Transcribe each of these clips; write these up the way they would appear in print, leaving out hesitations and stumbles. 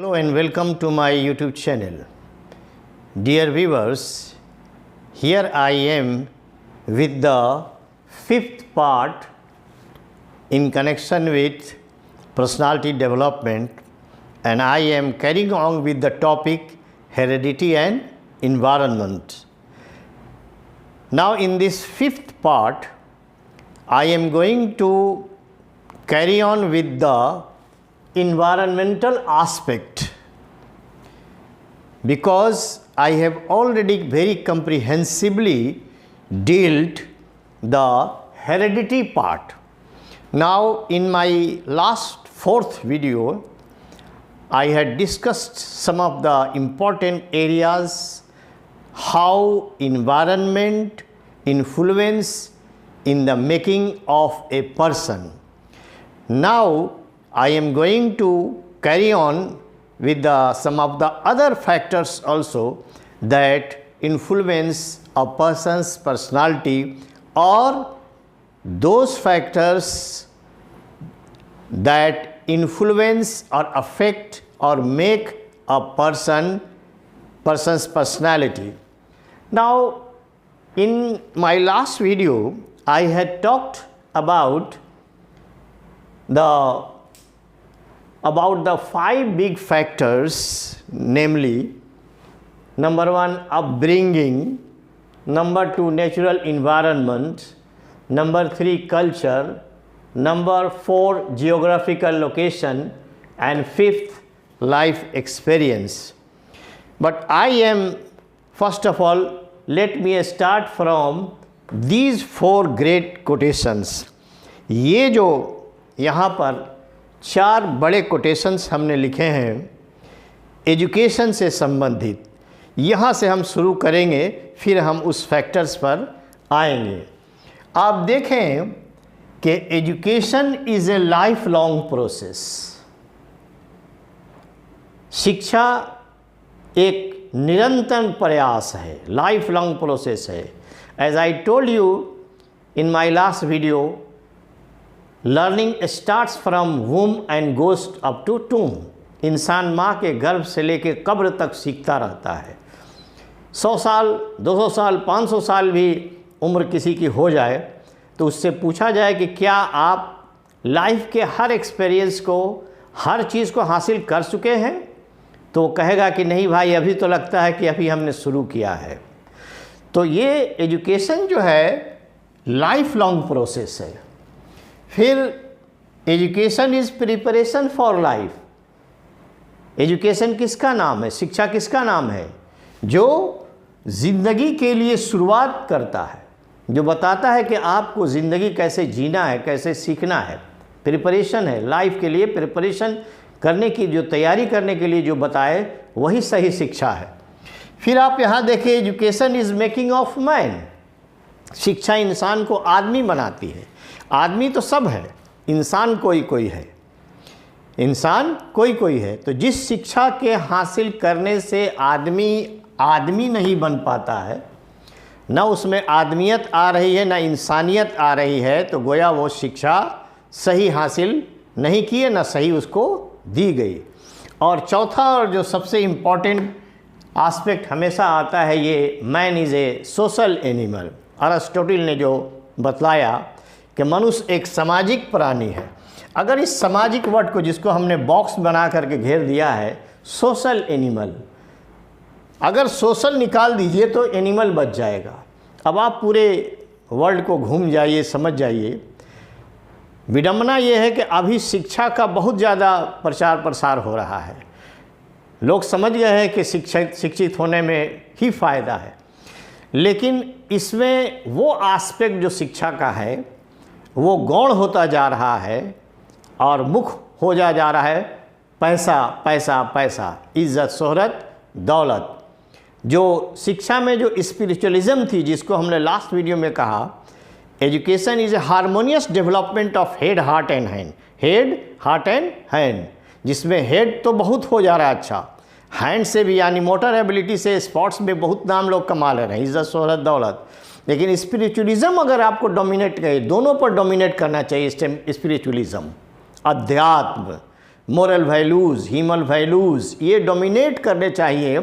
Hello and welcome to my YouTube channel. Dear viewers, here I am with the fifth part in connection with personality development, and I am carrying on with the topic heredity and environment. Now in this fifth part, I am going to carry on with the environmental aspect, because I have already very comprehensively dealt the heredity part. Now in my last fourth video, I had discussed some of the important areas, how environment influence in the making of a person. Now I am going to carry on with some of the other factors also that influence a person's personality, or those factors that influence or affect or make a person's personality. Now in my last video I had talked about the five big factors, namely number one, upbringing; number two, natural environment; number three, culture; number four, geographical location; and fifth, life experience. But I am, first of all, let me start from these four great quotations. ये जो यहाँ पर चार बड़े quotations हमने लिखे हैं education से संबंधित, यहाँ से हम शुरू करेंगे, फिर हम उस फैक्टर्स पर आएंगे। आप देखें कि education is a life long process. शिक्षा एक निरंतर प्रयास है, लाइफ लॉन्ग प्रोसेस है। As I told you in my last video, learning starts from womb and goes up to tomb. इंसान माँ के गर्भ से लेकर कब्र तक सीखता रहता है। 100 साल, 200 साल, 500 साल भी उम्र किसी की हो जाए तो उससे पूछा जाए कि क्या आप लाइफ के हर एक्सपीरियंस को, हर चीज़ को हासिल कर चुके हैं, तो वो कहेगा कि नहीं भाई, अभी तो लगता है कि अभी हमने शुरू किया है। तो ये एजुकेशन जो है लाइफ लॉन्ग प्रोसेस है। फिर education is preparation for life. Education किसका नाम है, शिक्षा किसका नाम है? जो ज़िंदगी के लिए शुरुआत करता है, जो बताता है कि आपको ज़िंदगी कैसे जीना है, कैसे सीखना है। प्रिपरेशन है, लाइफ के लिए प्रिपरेशन करने की, जो तैयारी करने के लिए जो बताए, वही सही शिक्षा है। फिर आप यहाँ देखिए, education is making of man. शिक्षा इंसान को आदमी बनाती है। आदमी तो सब है, इंसान कोई कोई है, इंसान कोई कोई है। तो जिस शिक्षा के हासिल करने से आदमी नहीं बन पाता है, ना उसमें आदमियत आ रही है, ना इंसानियत आ रही है, तो गोया वो शिक्षा सही हासिल नहीं की है, ना सही उसको दी गई। और चौथा और जो सबसे इम्पॉर्टेंट आस्पेक्ट हमेशा आता है, ये man is a social animal. Aristotle ने जो बतलाया कि मनुष्य एक सामाजिक प्राणी है। अगर इस सामाजिक वर्ड को, जिसको हमने बॉक्स बना करके घेर दिया है, सोशल एनिमल, अगर सोशल निकाल दीजिए तो एनिमल बच जाएगा। अब आप पूरे वर्ल्ड को घूम जाइए, समझ जाइए। विडंबना ये है कि अभी शिक्षा का बहुत ज़्यादा प्रचार प्रसार हो रहा है। लोग समझ गए हैं कि शिक्षित होने में ही फ़ायदा है, लेकिन इसमें वो आस्पेक्ट जो शिक्षा का है वो गौण होता जा रहा है और मुख हो जा रहा है पैसा पैसा पैसा, इज़्ज़त, शोहरत, दौलत। जो शिक्षा में जो स्पिरिचुअलिज्म थी, जिसको हमने लास्ट वीडियो में कहा, education is A harmonious development of head, heart and hand. Head, heart and hand, जिसमें हेड तो बहुत हो जा रहा है, अच्छा, हैंड से भी, यानी मोटर एबिलिटी से, स्पोर्ट्स में बहुत नाम लोग कमा ले रहे हैं, इज़्ज़त, शोहरत, दौलत। लेकिन स्पिरिचुअलिज्म अगर आपको डोमिनेट करे, दोनों पर डोमिनेट करना चाहिए स्पिरिचुअलिज्म, अध्यात्म, मोरल वैल्यूज़, ह्यूमन वैल्यूज़, ये डोमिनेट करने चाहिए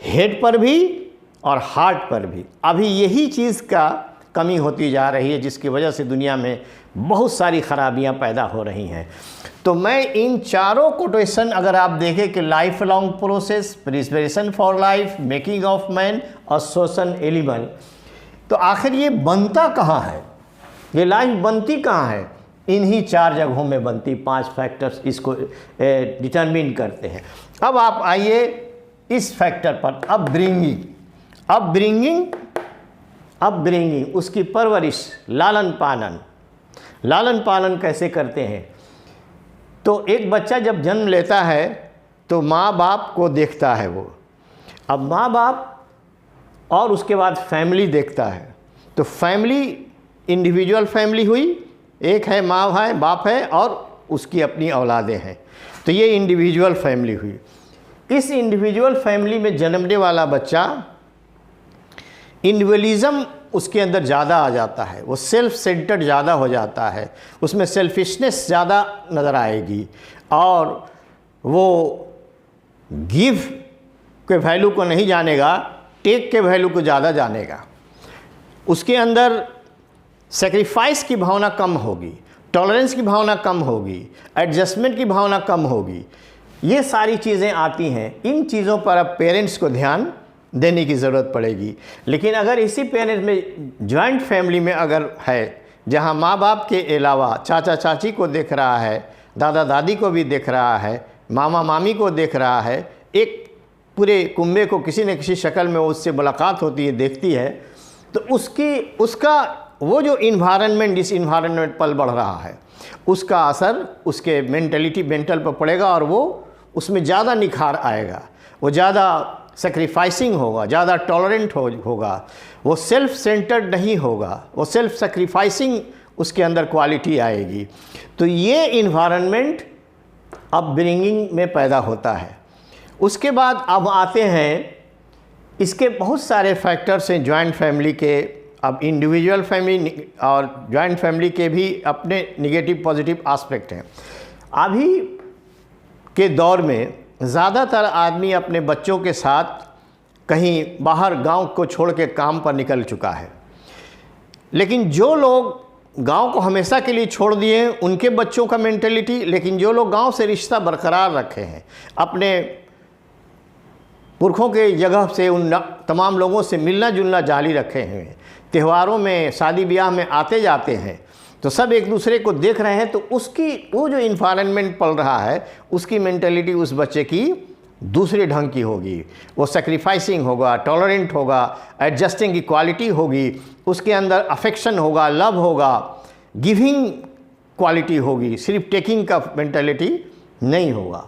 हेड पर भी और हार्ट पर भी। अभी यही चीज़ का कमी होती जा रही है, जिसकी वजह से दुनिया में बहुत सारी खराबियां पैदा हो रही हैं। तो मैं इन चारों कोटेशन अगर आप देखें कि life long process, preservation for life, making of man और सोशल एलिमेंट, तो आखिर ये बनता कहाँ है, ये लाइफ बनती कहाँ है? इन्हीं 4 जगहों में बनती। 5 फैक्टर्स इसको डिटरमिन करते हैं। अब आप आइए इस फैक्टर पर, अपब्रिंगिंग, उसकी परवरिश, लालन पालन कैसे करते हैं? तो एक बच्चा जब जन्म लेता है तो माँ बाप को देखता है वो। अब माँ बाप और उसके बाद फैमिली देखता है। तो फैमिली इंडिविजुअल फैमिली हुई, एक है माँ है, बाप है और उसकी अपनी औलादें हैं। तो ये इंडिविजुअल फैमिली हुई। इस इंडिविजुअल फैमिली में जन्मने वाला बच्चा, इंडिविजुअलिज्म उसके अंदर ज़्यादा आ जाता है, वो सेल्फ सेंटर्ड ज़्यादा हो जाता है, उसमें सेल्फिशनेस ज़्यादा नज़र आएगी और वो गिव के वैल्यू को नहीं जानेगा, टेक के वैल्यू को ज़्यादा जानेगा। उसके अंदर सेक्रीफाइस की भावना कम होगी, टॉलरेंस की भावना कम होगी, एडजस्टमेंट की भावना कम होगी। ये सारी चीज़ें आती हैं। इन चीज़ों पर अब पेरेंट्स को ध्यान देने की ज़रूरत पड़ेगी। लेकिन अगर इसी पेरेंट्स में जॉइंट फैमिली में अगर है, जहाँ माँ बाप के अलावा चाचा चाची को देख रहा है, दादा दादी को भी देख रहा है, मामा मामी को देख रहा है, एक पूरे कुंबे को किसी न किसी शक्ल में उससे मुलाकात होती है, देखती है, तो उसका वो जो इन्वायरमेंट, जिस इन्वायरमेंट पल बढ़ रहा है, उसका असर उसके मेंटल पर पड़ेगा और वो उसमें ज़्यादा निखार आएगा, वो ज़्यादा सेक्रीफाइसिंग होगा, ज़्यादा टॉलरेंट होगा, वो सेल्फ सेंटर्ड नहीं होगा, वो सेल्फ सेक्रीफाइसिंग उसके अंदर क्वालिटी आएगी। तो ये इन्वायरमेंट अपब्रिंगिंग में पैदा होता है। उसके बाद अब आते हैं, इसके बहुत सारे फैक्टर्स हैं जॉइंट फैमिली के। अब इंडिविजुअल फैमिली और जॉइंट फैमिली के भी अपने निगेटिव पॉजिटिव एस्पेक्ट हैं। अभी के दौर में ज़्यादातर आदमी अपने बच्चों के साथ कहीं बाहर गांव को छोड़ के काम पर निकल चुका है। लेकिन जो लोग गांव को हमेशा के लिए छोड़ दिए हैं उनके बच्चों का मेंटेलिटी, लेकिन जो लोग गांव से रिश्ता बरकरार रखे हैं, अपने पुरखों के जगह से उन तमाम लोगों से मिलना जुलना जारी रखे हैं, त्योहारों में शादी ब्याह में आते जाते हैं, तो सब एक दूसरे को देख रहे हैं, तो उसकी वो जो इन्वायरमेंट पल रहा है उसकी मेंटेलिटी उस बच्चे की दूसरे ढंग की होगी। वो सेक्रीफाइसिंग होगा, टॉलरेंट होगा, एडजस्टिंग की क्वालिटी होगी, उसके अंदर अफेक्शन होगा, लव होगा, गिविंग क्वालिटी होगी, सिर्फ टेकिंग का मेंटेलिटी नहीं होगा।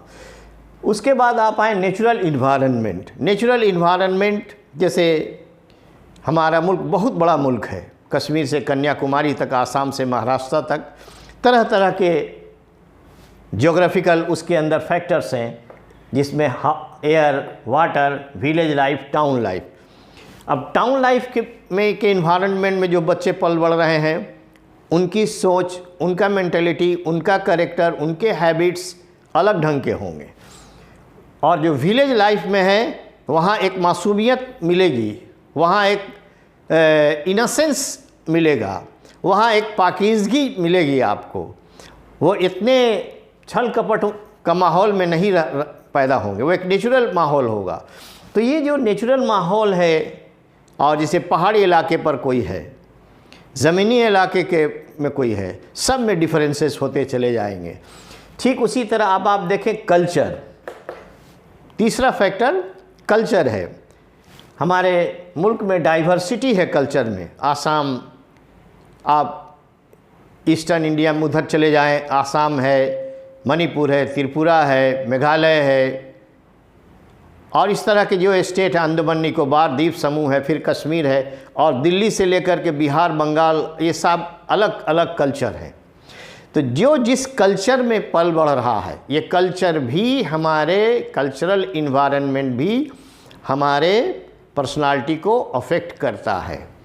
उसके बाद आप आए नेचुरल इन्वायरमेंट। नेचुरल इन्वायरमेंट जैसे हमारा मुल्क बहुत बड़ा मुल्क है, कश्मीर से कन्याकुमारी तक, आसाम से महाराष्ट्र तक, तरह तरह के ज्योग्राफिकल उसके अंदर फैक्टर्स हैं, जिसमें air, water, village life, town life. अब टाउन लाइफ के इन्वायरमेंट में जो बच्चे पल बढ़ रहे हैं, उनकी सोच, उनका मेंटेलिटी, उनका कैरेक्टर, उनके हैबिट्स अलग ढंग के होंगे। और जो विलेज लाइफ में है वहाँ एक मासूमियत मिलेगी, वहाँ एक इनोसेंस मिलेगा, वहाँ एक पाकीज़गी मिलेगी आपको। वो इतने छल कपट का माहौल में नहीं पैदा होंगे, वो एक नेचुरल माहौल होगा। तो ये जो नेचुरल माहौल है, और जैसे पहाड़ी इलाके पर कोई है, ज़मीनी इलाके के में कोई है, सब में डिफरेंसेस होते चले जाएंगे। ठीक उसी तरह अब आप देखें कल्चर, तीसरा फैक्टर कल्चर है। हमारे मुल्क में डाइवर्सिटी है कल्चर में। आसाम, आप ईस्टर्न इंडिया में उधर चले जाएं, आसाम है, मणिपुर है, त्रिपुरा है, मेघालय है, और इस तरह के जो स्टेट हैं, अंडमान निकोबार द्वीप समूह है, फिर कश्मीर है, और दिल्ली से लेकर के बिहार, बंगाल, ये सब अलग अलग कल्चर हैं। तो जो जिस कल्चर में पल बढ़ रहा है, ये कल्चर भी, हमारे कल्चरल इन्वायरमेंट भी हमारे पर्सनालिटी को अफेक्ट करता है।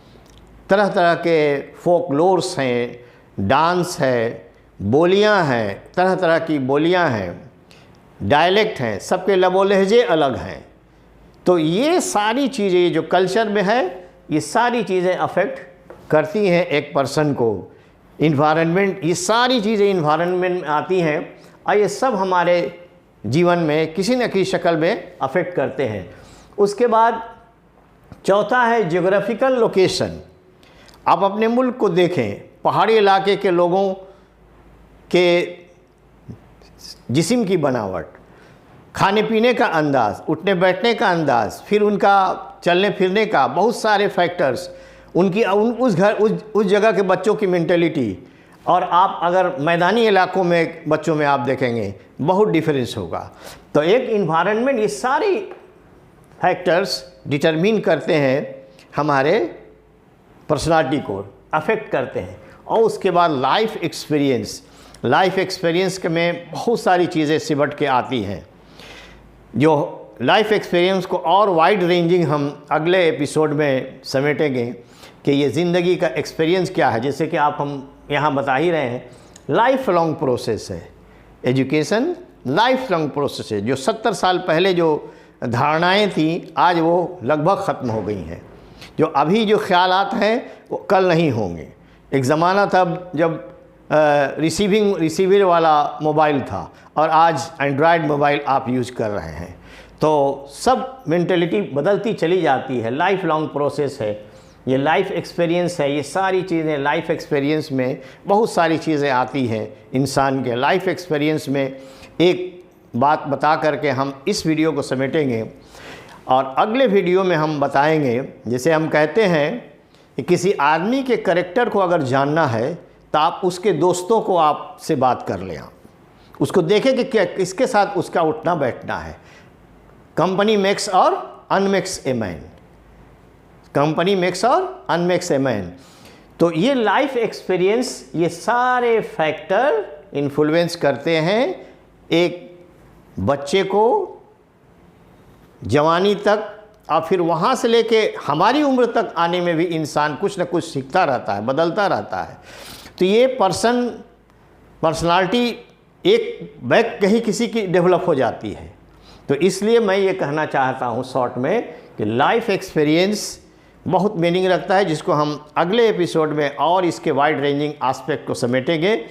तरह तरह के फोकलोर्स हैं, डांस है, बोलियां हैं, तरह तरह की बोलियां हैं, डायलेक्ट हैं, सबके लबो लहजे अलग हैं। तो ये सारी चीज़ें जो कल्चर में है, ये सारी चीज़ें अफेक्ट करती हैं एक पर्सन को। इन्वायरमेंट, ये सारी चीज़ें इन्वायरमेंट में आती हैं और ये सब हमारे जीवन में किसी न किसी शक्ल में अफेक्ट करते हैं। उसके बाद चौथा है ज्योग्राफिकल लोकेशन। आप अपने मुल्क को देखें, पहाड़ी इलाके के लोगों के जिस्म की बनावट, खाने पीने का अंदाज़, उठने बैठने का अंदाज़, फिर उनका चलने फिरने का, बहुत सारे फैक्टर्स, उनकी उस जगह के बच्चों की मेंटेलिटी, और आप अगर मैदानी इलाकों में बच्चों में आप देखेंगे बहुत डिफरेंस होगा। तो एक इन्वायरमेंट, ये सारी फैक्टर्स डिटरमिन करते हैं हमारे पर्सनालिटी को, अफेक्ट करते हैं। और उसके बाद लाइफ एक्सपीरियंस में बहुत सारी चीज़ें सिमट के आती हैं, जो लाइफ एक्सपीरियंस को और वाइड रेंजिंग हम अगले एपिसोड में समेटेंगे कि ये ज़िंदगी का एक्सपीरियंस क्या है। जैसे कि हम यहाँ बता ही रहे हैं, लाइफ लॉन्ग प्रोसेस है एजुकेशन, लाइफ लॉन्ग प्रोसेस है। जो 70 साल पहले जो धारणाएं थी आज वो लगभग ख़त्म हो गई हैं। जो अभी जो ख्यालात हैं वो कल नहीं होंगे। एक ज़माना था जब रिसीवर वाला मोबाइल था और आज एंड्रॉयड मोबाइल आप यूज़ कर रहे हैं। तो सब मेंटेलिटी बदलती चली जाती है, लाइफ लॉन्ग प्रोसेस है, ये लाइफ एक्सपीरियंस है। ये सारी चीज़ें लाइफ एक्सपीरियंस में बहुत सारी चीज़ें आती हैं इंसान के लाइफ एक्सपीरियंस में। एक बात बता करके हम इस वीडियो को समेटेंगे और अगले वीडियो में हम बताएंगे, जैसे हम कहते हैं कि किसी आदमी के कैरेक्टर को अगर जानना है तो आप उसके दोस्तों को आपसे बात कर लें, आप उसको देखें कि क्या किसके साथ उसका उठना बैठना है। कंपनी मेक्स और अनमेक्स ए मैन, कंपनी मेक्स और अनमेक्स ए मैन। तो ये लाइफ एक्सपीरियंस, ये सारे फैक्टर इन्फ्लुएंस करते हैं एक बच्चे को जवानी तक, और फिर वहाँ से लेके हमारी उम्र तक आने में भी इंसान कुछ न कुछ सीखता रहता है, बदलता रहता है। तो ये पर्सनालिटी एक बैक कहीं किसी की डेवलप हो जाती है। तो इसलिए मैं ये कहना चाहता हूँ शॉर्ट में कि लाइफ एक्सपीरियंस बहुत मीनिंग रखता है, जिसको हम अगले एपिसोड में और इसके वाइड रेंजिंग एस्पेक्ट को समेटेंगे।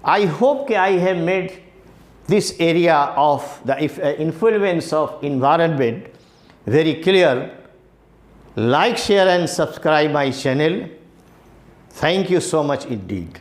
आई होप कि I have made this area of the influence of environment very clear. Like, share and subscribe my channel. Thank you so much indeed.